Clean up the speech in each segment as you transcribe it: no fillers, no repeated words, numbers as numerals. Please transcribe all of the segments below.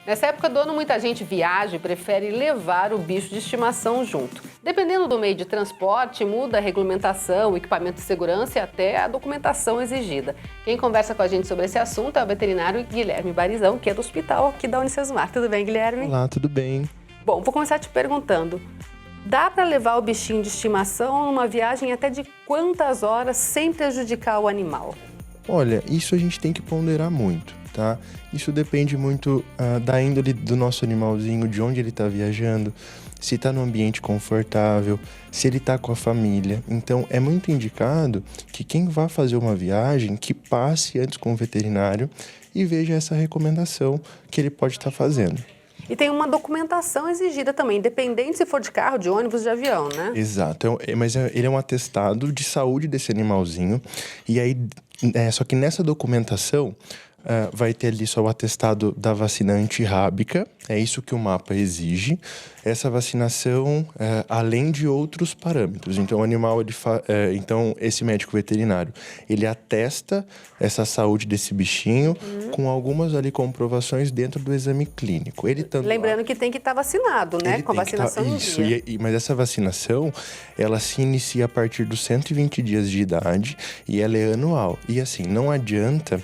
Nessa época do ano, muita gente viaja e prefere levar o bicho de estimação junto. Dependendo do meio de transporte, muda a regulamentação, o equipamento de segurança e até a documentação exigida. Quem conversa com a gente sobre esse assunto é o veterinário Guilherme Barizão, que é do hospital aqui da Unicesumar. Tudo bem, Guilherme? Olá, tudo bem? Bom, vou começar te perguntando. Dá para levar o bichinho de estimação numa viagem até de quantas horas sem prejudicar o animal? Olha, isso a gente tem que ponderar muito, tá? Isso depende muito da índole do nosso animalzinho, de onde ele está viajando, se está num ambiente confortável, se ele está com a família. Então, é muito indicado que quem vá fazer uma viagem, que passe antes com o veterinário e veja essa recomendação que ele pode estar fazendo. E tem uma documentação exigida também, independente se for de carro, de ônibus, de avião, né? Exato, mas ele é um atestado de saúde desse animalzinho. E aí, só que nessa documentação vai ter ali só o atestado da vacina antirrábica, é isso que o mapa exige. Essa vacinação, além de outros parâmetros. Então, o animal, então, esse médico veterinário, ele atesta essa saúde desse bichinho com algumas ali comprovações dentro do exame clínico. Lembrando que tem que estar vacinado, né? Com a vacinação em dia. Mas essa vacinação, ela se inicia a partir dos 120 dias de idade e ela é anual. E assim, não adianta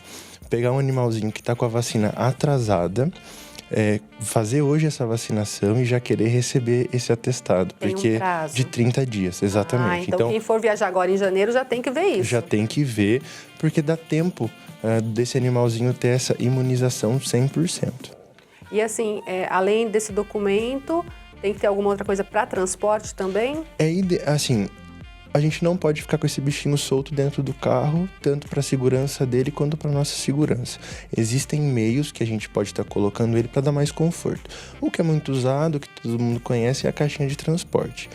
pegar um animalzinho que está com a vacina atrasada, fazer hoje essa vacinação e já querer receber esse atestado. Tem porque um prazo. De 30 dias, exatamente. Então quem for viajar agora em janeiro já tem que ver isso. Já tem que ver, porque dá tempo desse animalzinho ter essa imunização 100%. E assim, além desse documento, tem que ter alguma outra coisa para transporte também? Assim, a gente não pode ficar com esse bichinho solto dentro do carro, tanto para a segurança dele quanto para nossa segurança. Existem meios que a gente pode estar colocando ele para dar mais conforto. O que é muito usado, que todo mundo conhece, é a caixinha de transporte.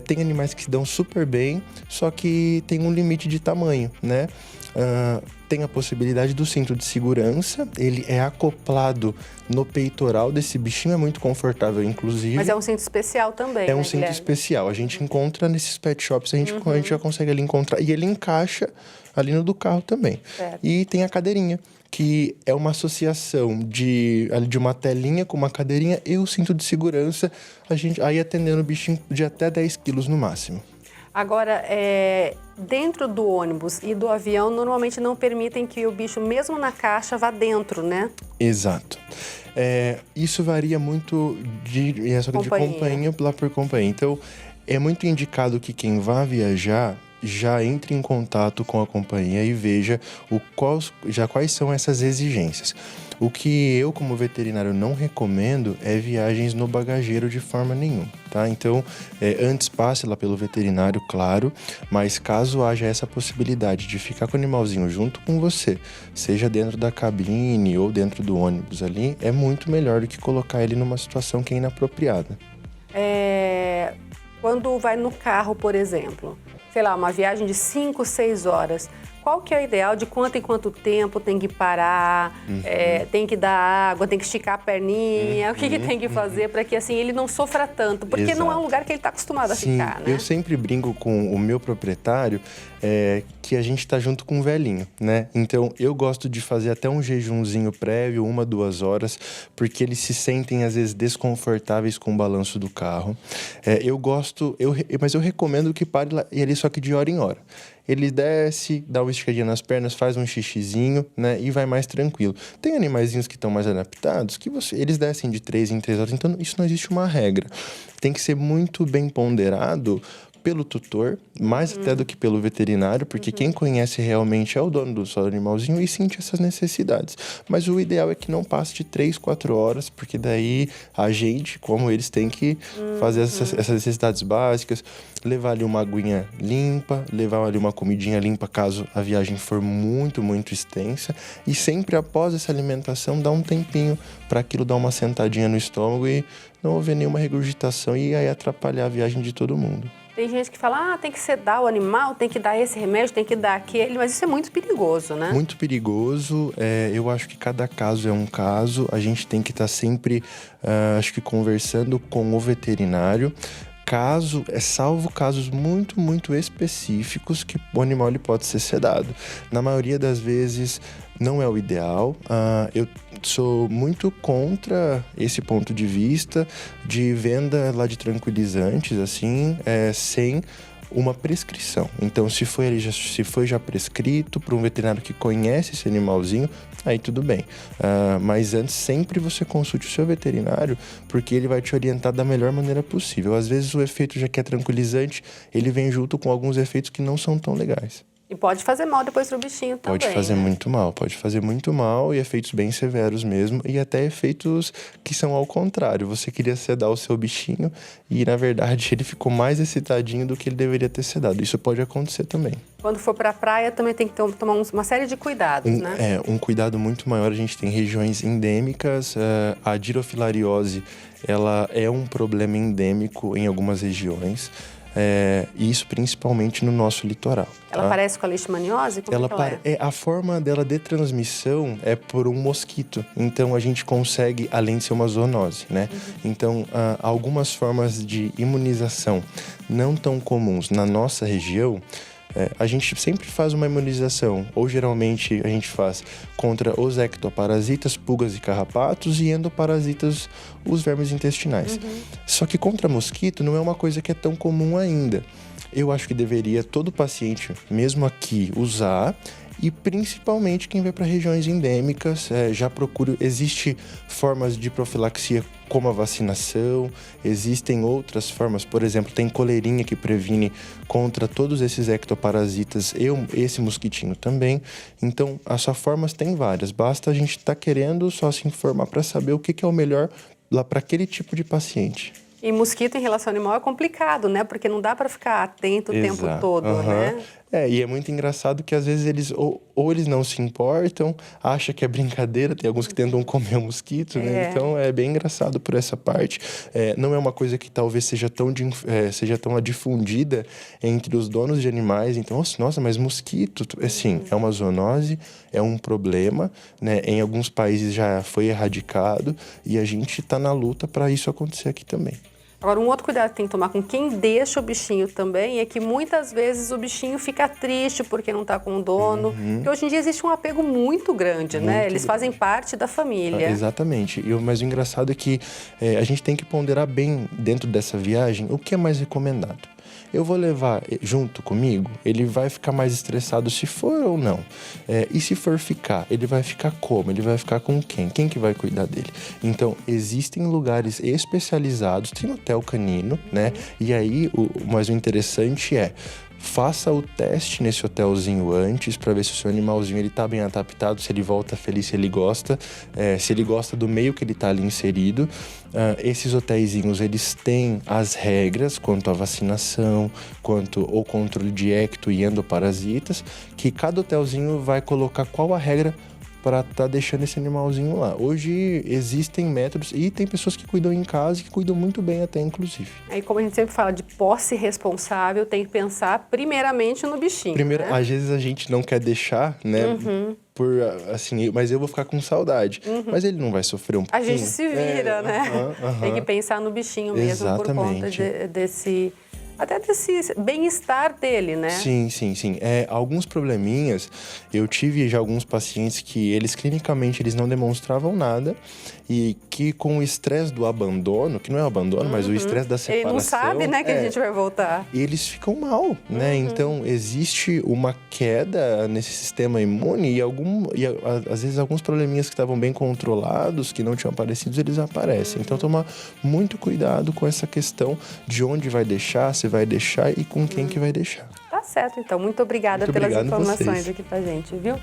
Tem animais que se dão super bem, só que tem um limite de tamanho, né? Tem a possibilidade do cinto de segurança, ele é acoplado no peitoral desse bichinho, é muito confortável, inclusive. Mas é um cinto especial também, É um cinto especial, a gente encontra nesses pet shops, a gente já consegue ali encontrar, e ele encaixa ali no do carro também. Certo. E tem a cadeirinha, que é uma associação de uma telinha com uma cadeirinha e o cinto de segurança, aí atendendo o bichinho de até 10 quilos no máximo. Agora, dentro do ônibus e do avião, normalmente não permitem que o bicho, mesmo na caixa, vá dentro, né? Exato. Isso varia muito de companhia lá por companhia. Então, é muito indicado que quem vá viajar já entre em contato com a companhia e veja quais são essas exigências. O que eu, como veterinário, não recomendo é viagens no bagageiro de forma nenhuma, tá? Então, antes passe lá pelo veterinário, claro, mas caso haja essa possibilidade de ficar com o animalzinho junto com você, seja dentro da cabine ou dentro do ônibus ali, é muito melhor do que colocar ele numa situação que é inapropriada. Quando vai no carro, por exemplo, sei lá, uma viagem de 5, 6 horas, qual que é o ideal de quanto em quanto tempo tem que parar, tem que dar água, tem que esticar a perninha, o que tem que fazer para que assim ele não sofra tanto? Porque Exato. Não é um lugar que ele está acostumado a ficar, né? Eu sempre brinco com o meu proprietário que a gente está junto com um velhinho, né? Então, eu gosto de fazer até um jejumzinho prévio, 1, 2 horas, porque eles se sentem, às vezes, desconfortáveis com o balanço do carro. Mas eu recomendo que pare lá, ali só que de hora em hora. Ele desce, dá uma esticadinha nas pernas, faz um xixizinho, né? E vai mais tranquilo. Tem animaizinhos que estão mais adaptados, que eles descem de 3 em 3 horas, então isso não existe uma regra. Tem que ser muito bem ponderado pelo tutor, mais até do que pelo veterinário, porque quem conhece realmente é o dono do seu animalzinho e sente essas necessidades. Mas o ideal é que não passe de 3, 4 horas, porque daí a gente, como eles, tem que fazer essas necessidades básicas, levar ali uma aguinha limpa, levar ali uma comidinha limpa caso a viagem for muito, muito extensa, e sempre após essa alimentação dar um tempinho para aquilo dar uma sentadinha no estômago e não haver nenhuma regurgitação e aí atrapalhar a viagem de todo mundo. Tem gente que fala, tem que sedar o animal, tem que dar esse remédio, tem que dar aquele, mas isso é muito perigoso, né? Muito perigoso, eu acho que cada caso é um caso, a gente tem que estar sempre, acho que conversando com o veterinário, salvo casos muito, muito específicos que o animal ele pode ser sedado. Na maioria das vezes, não é o ideal. Eu sou muito contra esse ponto de vista de venda lá de tranquilizantes, assim, sem uma prescrição. Então, se foi já prescrito por um veterinário que conhece esse animalzinho, aí tudo bem. Mas antes, sempre você consulte o seu veterinário, porque ele vai te orientar da melhor maneira possível. Às vezes, o efeito já que é tranquilizante, ele vem junto com alguns efeitos que não são tão legais. E pode fazer mal depois pro bichinho também, Pode fazer muito mal e efeitos bem severos mesmo, e até efeitos que são ao contrário. Você queria sedar o seu bichinho e, na verdade, ele ficou mais excitadinho do que ele deveria ter sedado. Isso pode acontecer também. Quando for pra praia, também tem que tomar uma série de cuidados, né? Um cuidado muito maior. A gente tem regiões endêmicas. A dirofilariose, ela é um problema endêmico em algumas regiões. E isso principalmente no nosso litoral. Ela parece com a leishmaniose? A forma dela de transmissão é por um mosquito. Então, a gente consegue, além de ser uma zoonose, né? Então, algumas formas de imunização não tão comuns na nossa região, a gente sempre faz uma imunização, ou geralmente a gente faz contra os ectoparasitas, pulgas e carrapatos, e endoparasitas, os vermes intestinais. Só que contra mosquito não é uma coisa que é tão comum ainda. Eu acho que deveria todo paciente, mesmo aqui, usar, e principalmente quem vai para regiões endêmicas, já procura. Existem formas de profilaxia como a vacinação, existem outras formas, por exemplo, tem coleirinha que previne contra todos esses ectoparasitas e esse mosquitinho também. Então, as formas tem várias, basta a gente estar querendo só se informar para saber o que é o melhor lá para aquele tipo de paciente. E mosquito em relação ao animal é complicado, né? Porque não dá para ficar atento o tempo todo, né? E é muito engraçado que às vezes eles ou eles não se importam, acham que é brincadeira, tem alguns que tentam comer o mosquito, né? Então é bem engraçado por essa parte. Não é uma coisa que talvez seja tão difundida entre os donos de animais. Então, nossa, mas mosquito, assim, é uma zoonose, é um problema, né? Em alguns países já foi erradicado e a gente está na luta para isso acontecer aqui também. Agora, um outro cuidado que tem que tomar com quem deixa o bichinho também é que muitas vezes o bichinho fica triste porque não está com o dono. Porque hoje em dia existe um apego muito grande, né? Eles fazem parte da família. Exatamente. Mas o engraçado é que a gente tem que ponderar bem dentro dessa viagem o que é mais recomendado. Eu vou levar junto comigo, ele vai ficar mais estressado se for ou não. E se for ficar, ele vai ficar como? Ele vai ficar com quem? Quem que vai cuidar dele? Então, existem lugares especializados, tem hotel canino, né? E aí, mas o interessante faça o teste nesse hotelzinho antes para ver se o seu animalzinho ele tá bem adaptado, se ele volta feliz, se ele gosta do meio que ele tá ali inserido. Esses hotelzinhos, eles têm as regras quanto à vacinação, quanto ao controle de ecto e endoparasitas, que cada hotelzinho vai colocar qual a regra para estar deixando esse animalzinho lá. Hoje existem métodos e tem pessoas que cuidam em casa e que cuidam muito bem até, inclusive. Aí, como a gente sempre fala de posse responsável, tem que pensar primeiramente no bichinho, Primeiro, né? Às vezes a gente não quer deixar, né? Mas eu vou ficar com saudade. Mas ele não vai sofrer um pouquinho. A gente se vira, né? Tem que pensar no bichinho mesmo. Exatamente. Por conta desse bem-estar dele, né? Sim. Alguns probleminhas, eu tive já alguns pacientes que eles clinicamente eles não demonstravam nada e que com o estresse do abandono, que não é o abandono, mas o estresse da separação... Ele não sabe, né, que a gente vai voltar. Eles ficam mal, né? Então, existe uma queda nesse sistema imune e às vezes alguns probleminhas que estavam bem controlados, que não tinham aparecido, eles aparecem. Então, tomar muito cuidado com essa questão de onde vai deixar, se vai deixar e com quem que vai deixar. Tá certo, então. Muito obrigada pelas informações aqui pra gente, viu?